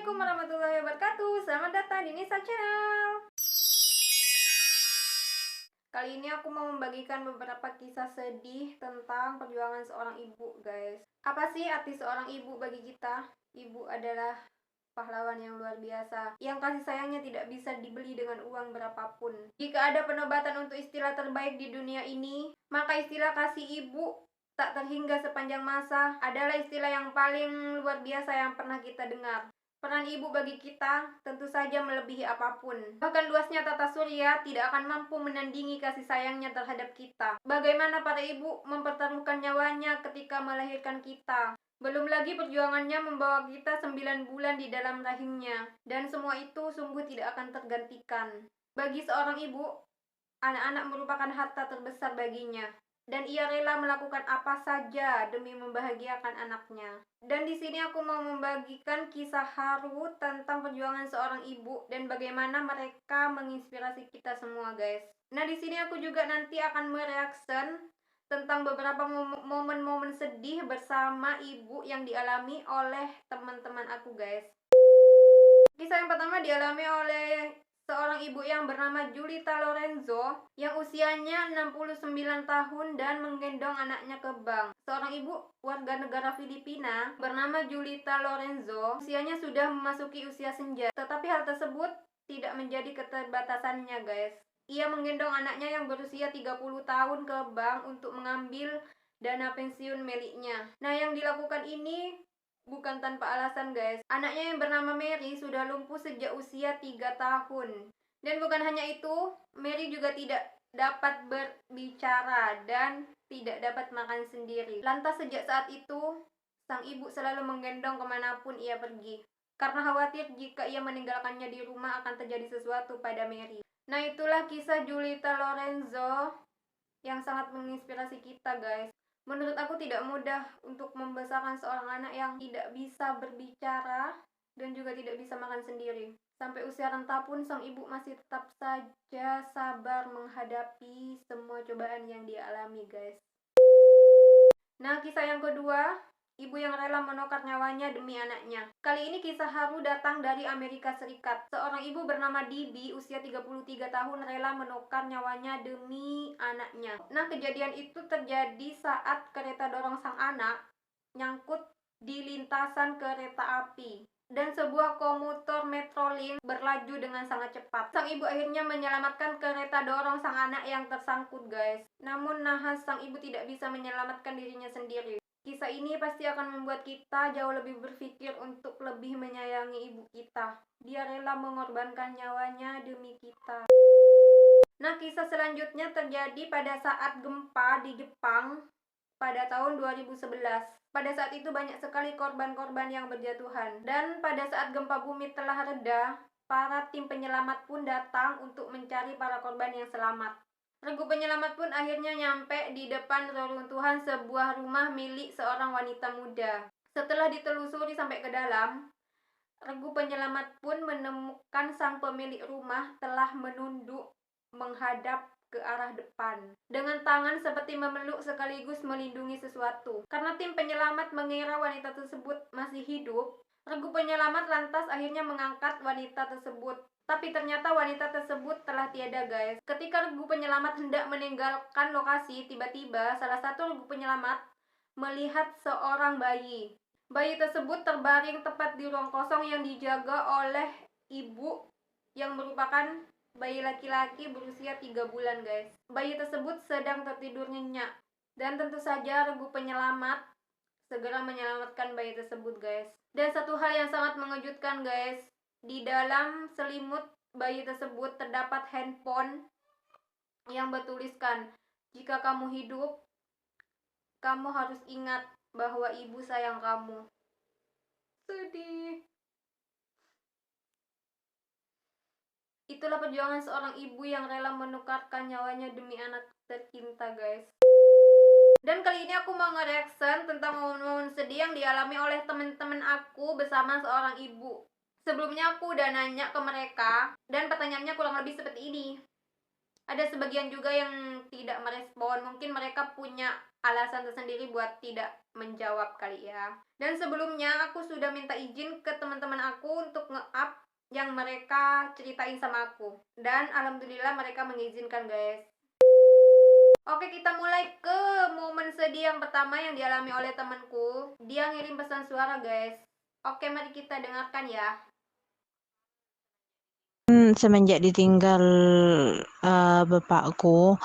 Assalamualaikum warahmatullahi wabarakatuh. Selamat datang di Nisa Channel. Kali ini aku mau membagikan beberapa kisah sedih tentang perjuangan seorang ibu, guys. Apa sih arti seorang ibu bagi kita? Ibu adalah pahlawan yang luar biasa, yang kasih sayangnya tidak bisa dibeli dengan uang berapapun. Jika ada penobatan untuk istilah terbaik di dunia ini, maka istilah kasih ibu tak terhingga sepanjang masa adalah istilah yang paling luar biasa yang pernah kita dengar. Peran ibu bagi kita tentu saja melebihi apapun. Bahkan luasnya tata surya tidak akan mampu menandingi kasih sayangnya terhadap kita. Bagaimana para ibu mempertaruhkan nyawanya ketika melahirkan kita. Belum lagi perjuangannya membawa kita 9 bulan di dalam rahimnya. Dan semua itu sungguh tidak akan tergantikan. Bagi seorang ibu, anak-anak merupakan harta terbesar baginya. Dan ia rela melakukan apa saja demi membahagiakan anaknya. Dan di sini aku mau membagikan kisah haru tentang perjuangan seorang ibu dan bagaimana mereka menginspirasi kita semua, guys. Nah, di sini aku juga nanti akan mereaction tentang beberapa momen-momen sedih bersama ibu yang dialami oleh teman-teman aku, guys. Kisah yang pertama dialami oleh seorang ibu yang bernama Julita Lorenzo yang usianya 69 tahun dan menggendong anaknya ke bank. Seorang ibu warga negara Filipina bernama Julita Lorenzo usianya sudah memasuki usia senja, tetapi hal tersebut tidak menjadi keterbatasannya, guys. Ia menggendong anaknya yang berusia 30 tahun ke bank untuk mengambil dana pensiun miliknya. Nah, yang dilakukan ini bukan tanpa alasan, guys. Anaknya yang bernama Mary sudah lumpuh sejak usia 3 tahun. Dan bukan hanya itu, Mary juga tidak dapat berbicara dan tidak dapat makan sendiri. Lantas sejak saat itu, sang ibu selalu menggendong kemanapun ia pergi. Karena khawatir jika ia meninggalkannya di rumah akan terjadi sesuatu pada Mary. Nah, itulah kisah Julita Lorenzo yang sangat menginspirasi kita, guys. Menurut aku tidak mudah untuk membesarkan seorang anak yang tidak bisa berbicara dan juga tidak bisa makan sendiri. Sampai usia renta pun sang ibu masih tetap saja sabar menghadapi semua cobaan yang dia alami, guys. Nah, kisah yang kedua, ibu yang rela menukar nyawanya demi anaknya. Kali ini kisah haru datang dari Amerika Serikat. Seorang ibu bernama Dibi, usia 33 tahun, rela menukar nyawanya demi anaknya. Nah, kejadian itu terjadi saat kereta dorong sang anak nyangkut di lintasan kereta api. Dan sebuah komuter Metrolink berlaju dengan sangat cepat. Sang ibu akhirnya menyelamatkan kereta dorong sang anak yang tersangkut, guys. Namun nahas sang ibu tidak bisa menyelamatkan dirinya sendiri. Kisah ini pasti akan membuat kita jauh lebih berpikir untuk lebih menyayangi ibu kita. Dia rela mengorbankan nyawanya demi kita. Nah, kisah selanjutnya terjadi pada saat gempa di Jepang pada tahun 2011. Pada saat itu banyak sekali korban-korban yang berjatuhan. Dan pada saat gempa bumi telah reda, para tim penyelamat pun datang untuk mencari para korban yang selamat. Regu penyelamat pun akhirnya nyampe di depan reruntuhan sebuah rumah milik seorang wanita muda. Setelah ditelusuri sampai ke dalam, regu penyelamat pun menemukan sang pemilik rumah telah menunduk menghadap ke arah depan dengan tangan seperti memeluk sekaligus melindungi sesuatu. Karena tim penyelamat mengira wanita tersebut masih hidup, regu penyelamat lantas akhirnya mengangkat wanita tersebut. Tapi ternyata wanita tersebut telah tiada, guys. Ketika regu penyelamat hendak meninggalkan lokasi, tiba-tiba salah satu regu penyelamat melihat seorang bayi. Bayi tersebut terbaring tepat di ruang kosong yang dijaga oleh ibu yang merupakan bayi laki-laki berusia 3 bulan, guys. Bayi tersebut sedang tertidur nyenyak. Dan tentu saja regu penyelamat segera menyelamatkan bayi tersebut, guys. Dan satu hal yang sangat mengejutkan, guys. Di dalam selimut bayi tersebut terdapat handphone yang bertuliskan, "Jika kamu hidup, kamu harus ingat bahwa ibu sayang kamu." Sedih. Itulah perjuangan seorang ibu yang rela menukarkan nyawanya demi anak tercinta, guys. Dan kali ini aku mau nge-reaction tentang momen-momen sedih yang dialami oleh teman-teman aku bersama seorang ibu. Sebelumnya aku udah nanya ke mereka, dan pertanyaannya kurang lebih seperti ini. Ada sebagian juga yang tidak merespon, mungkin mereka punya alasan tersendiri buat tidak menjawab kali ya. Dan sebelumnya aku sudah minta izin ke teman-teman aku untuk nge-up yang mereka ceritain sama aku. Dan alhamdulillah mereka mengizinkan guys. Oke, kita mulai ke momen sedih yang pertama yang dialami oleh temanku. Dia ngirim pesan suara guys. Oke, mari kita dengarkan ya. Semenjak ditinggal bapakku,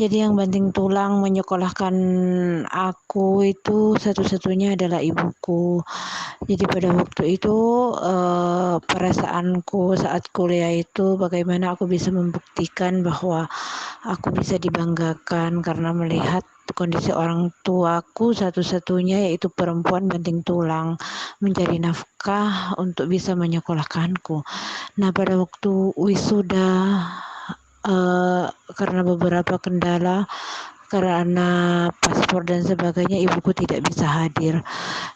jadi yang banting tulang menyekolahkan aku itu satu-satunya adalah ibuku. Jadi pada waktu itu perasaanku saat kuliah itu bagaimana aku bisa membuktikan bahwa aku bisa dibanggakan karena melihat kondisi orang tuaku satu-satunya yaitu perempuan banting tulang mencari nafkah untuk bisa menyekolahkanku. Nah pada waktu wisuda karena beberapa kendala karena paspor dan sebagainya ibuku tidak bisa hadir.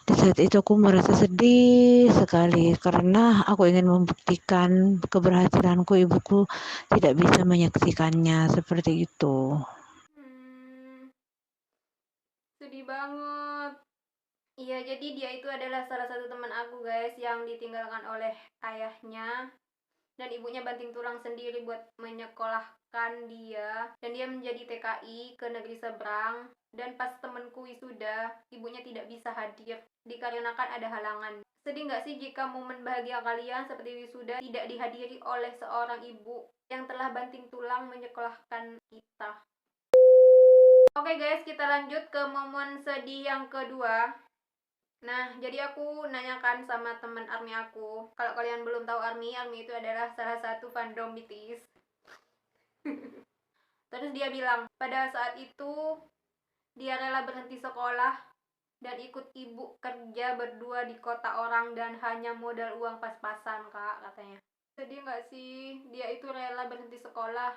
Di saat itu aku merasa sedih sekali karena aku ingin membuktikan keberhasilanku, ibuku tidak bisa menyaksikannya seperti itu. Sedih banget. Iya, jadi dia itu adalah salah satu teman aku guys yang ditinggalkan oleh ayahnya. Dan ibunya banting tulang sendiri buat menyekolahkan dia. Dan dia menjadi TKI ke negeri seberang. Dan pas temenku wisuda, ibunya tidak bisa hadir dikarenakan ada halangan. Sedih nggak sih jika momen bahagia kalian seperti wisuda tidak dihadiri oleh seorang ibu yang telah banting tulang menyekolahkan kita? Oke guys, kita lanjut ke momen sedih yang kedua. Nah, jadi aku nanyakan sama teman ARMY aku. Kalau kalian belum tahu ARMY itu adalah salah satu fandom BTS. Terus dia bilang, pada saat itu dia rela berhenti sekolah dan ikut ibu kerja berdua di kota orang dan hanya modal uang pas-pasan, Kak, katanya. Sedih nggak sih? Dia itu rela berhenti sekolah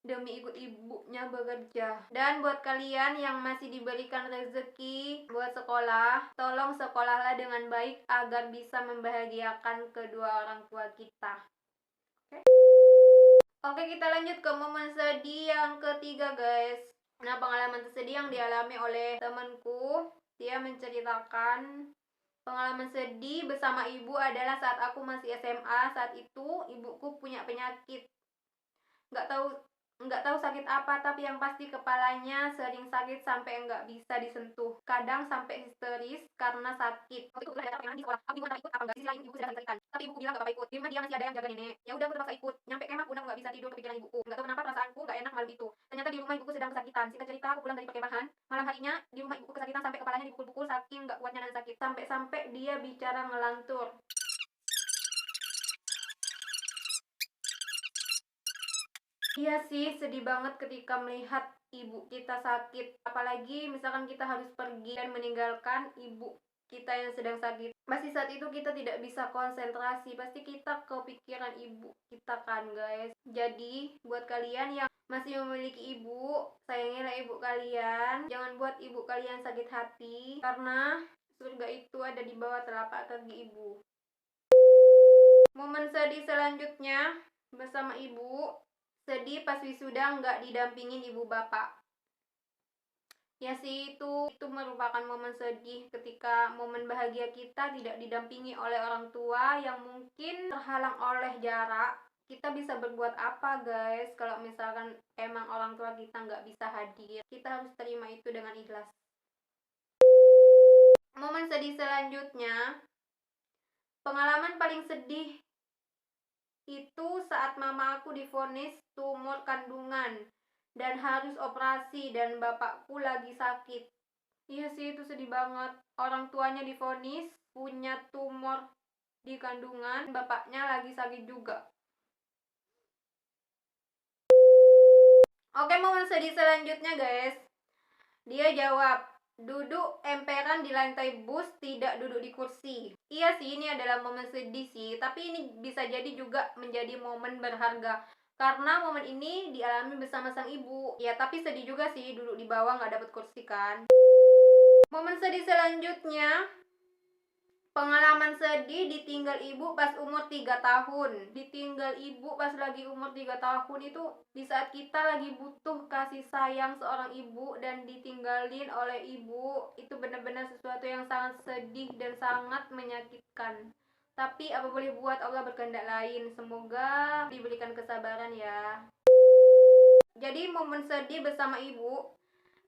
demi ikut ibunya bekerja. Dan buat kalian yang masih diberikan rezeki buat sekolah, tolong sekolahlah dengan baik agar bisa membahagiakan kedua orang tua kita. Oke, kita lanjut ke momen sedih yang ketiga guys. Nah, pengalaman tersedih yang dialami oleh temanku, dia menceritakan pengalaman sedih bersama ibu adalah saat aku masih SMA. Saat itu ibuku punya penyakit, nggak tahu nggak tahu sakit apa, tapi yang pasti kepalanya sering sakit sampai nggak bisa disentuh, kadang sampai histeris karena sakit. Waktu itu ada pengen di sekolah, aku bingung antara ikut apa enggak. Di sisi lain ibuku sedang sakitkan, tapi ibuku bilang gak apa-apa ikut, di rumah dia masih ada yang jaga nenek. Ya udah aku terpaksa ikut. Nyampe kemah udah nggak bisa tidur kepikiran ibuku. Nggak tahu kenapa perasaanku nggak enak malam itu. Ternyata di rumah ibuku sedang kesakitan. Singkat cerita, aku pulang dari perkemahan, malam harinya di rumah ibuku kesakitan sampai kepalanya dipukul-pukul saking nggak kuatnya dan sakit, sampai dia bicara ngelantur. Iya sih, sedih banget ketika melihat ibu kita sakit. Apalagi misalkan kita harus pergi dan meninggalkan ibu kita yang sedang sakit. Pasti saat itu kita tidak bisa konsentrasi. Pasti kita kepikiran ibu kita kan guys. Jadi buat kalian yang masih memiliki ibu, sayangilah ibu kalian. Jangan buat ibu kalian sakit hati. Karena surga itu ada di bawah telapak kaki ibu. Momen sedih selanjutnya bersama ibu. Sedih pas wisuda nggak didampingin ibu bapak. Ya sih, itu merupakan momen sedih ketika momen bahagia kita tidak didampingi oleh orang tua yang mungkin terhalang oleh jarak. Kita bisa berbuat apa guys kalau misalkan emang orang tua kita nggak bisa hadir? Kita harus terima itu dengan ikhlas. Momen sedih selanjutnya, pengalaman paling sedih itu saat mama aku divonis tumor kandungan dan harus operasi dan bapakku lagi sakit. Iya sih, itu sedih banget. Orang tuanya divonis punya tumor di kandungan, bapaknya lagi sakit juga. Oke, momen sedih selanjutnya guys. Dia jawab, duduk emperan di lantai bus, tidak duduk di kursi. Iya sih, ini adalah momen sedih sih, tapi ini bisa jadi juga menjadi momen berharga karena momen ini dialami bersama sang ibu. Ya, tapi sedih juga sih duduk di bawah nggak dapet kursi kan. Momen sedih selanjutnya, pengalaman Pengalaman sedih ditinggal ibu pas umur 3 tahun. Ditinggal ibu pas lagi umur 3 tahun itu di saat kita lagi butuh kasih sayang seorang ibu dan ditinggalin oleh ibu, itu benar-benar sesuatu yang sangat sedih dan sangat menyakitkan. Tapi apa boleh buat, Allah berkehendak lain. Semoga diberikan kesabaran ya. Jadi momen sedih bersama ibu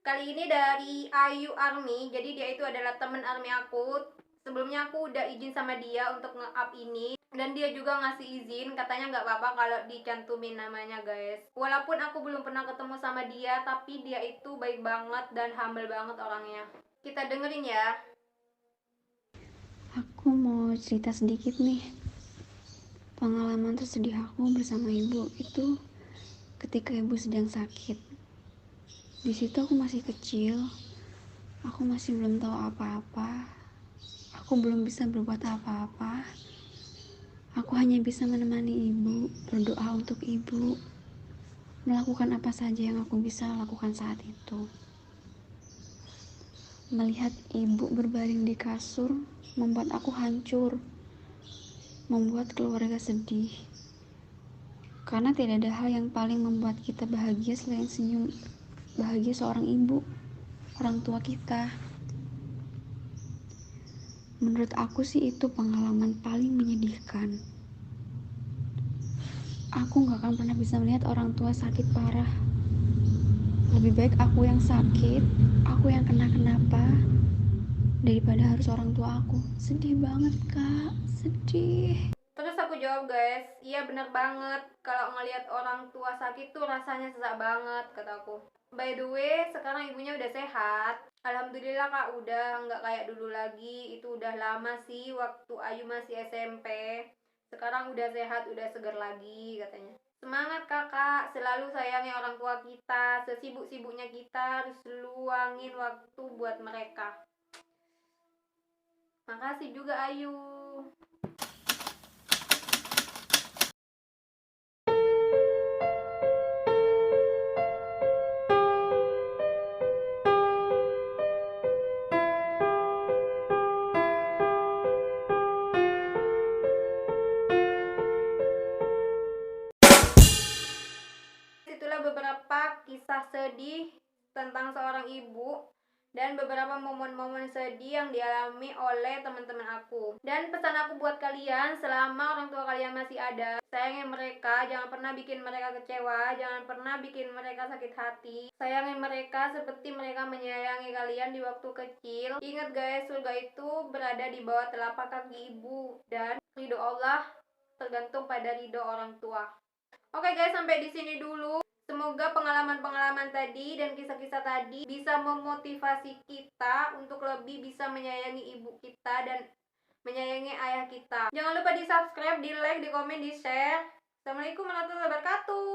kali ini dari Ayu Army. Jadi dia itu adalah temen army aku. Sebelumnya aku udah izin sama dia untuk nge-up ini, dan dia juga ngasih izin, katanya nggak apa-apa kalau dicantumin namanya guys. Walaupun aku belum pernah ketemu sama dia, tapi dia itu baik banget dan humble banget orangnya. Kita dengerin ya. Aku mau cerita sedikit nih. Pengalaman tersedih aku bersama ibu itu ketika ibu sedang sakit. Di situ aku masih kecil, aku masih belum tahu apa-apa, aku belum bisa berbuat apa-apa. Aku hanya bisa menemani ibu, berdoa untuk ibu, melakukan apa saja yang aku bisa lakukan saat itu. Melihat ibu berbaring di kasur membuat aku hancur, membuat keluarga sedih. Karena tidak ada hal yang paling membuat kita bahagia selain senyum bahagia seorang ibu, orang tua kita. Menurut aku sih itu pengalaman paling menyedihkan. Aku gak akan pernah bisa melihat orang tua sakit parah. Lebih baik aku yang sakit, aku yang kenapa, daripada harus orang tua aku. Sedih banget kak, sedih. Terus aku jawab guys, iya bener banget, kalau ngelihat orang tua sakit tuh rasanya sesak banget, kataku. By the way, sekarang ibunya udah sehat. Alhamdulillah kak, udah nggak kayak dulu lagi. Itu udah lama sih, waktu Ayu masih SMP. Sekarang udah sehat, udah seger lagi katanya. Semangat kakak, selalu sayangi orang tua kita. Sesibuk-sibuknya kita harus luangin waktu buat mereka. Makasih juga Ayu. Itulah beberapa kisah sedih tentang seorang ibu dan beberapa momen-momen sedih yang dialami oleh teman-teman aku. Dan pesan aku buat kalian, selama orang tua kalian masih ada, sayangi mereka, jangan pernah bikin mereka kecewa, jangan pernah bikin mereka sakit hati. Sayangi mereka seperti mereka menyayangi kalian di waktu kecil. Ingat guys, surga itu berada di bawah telapak kaki ibu, dan ridho Allah tergantung pada ridho orang tua. Oke guys, sampai di sini dulu. Semoga pengalaman-pengalaman tadi dan kisah-kisah tadi bisa memotivasi kita untuk lebih bisa menyayangi ibu kita dan menyayangi ayah kita. Jangan lupa di subscribe, di like, di komen, di share. Assalamualaikum warahmatullahi wabarakatuh.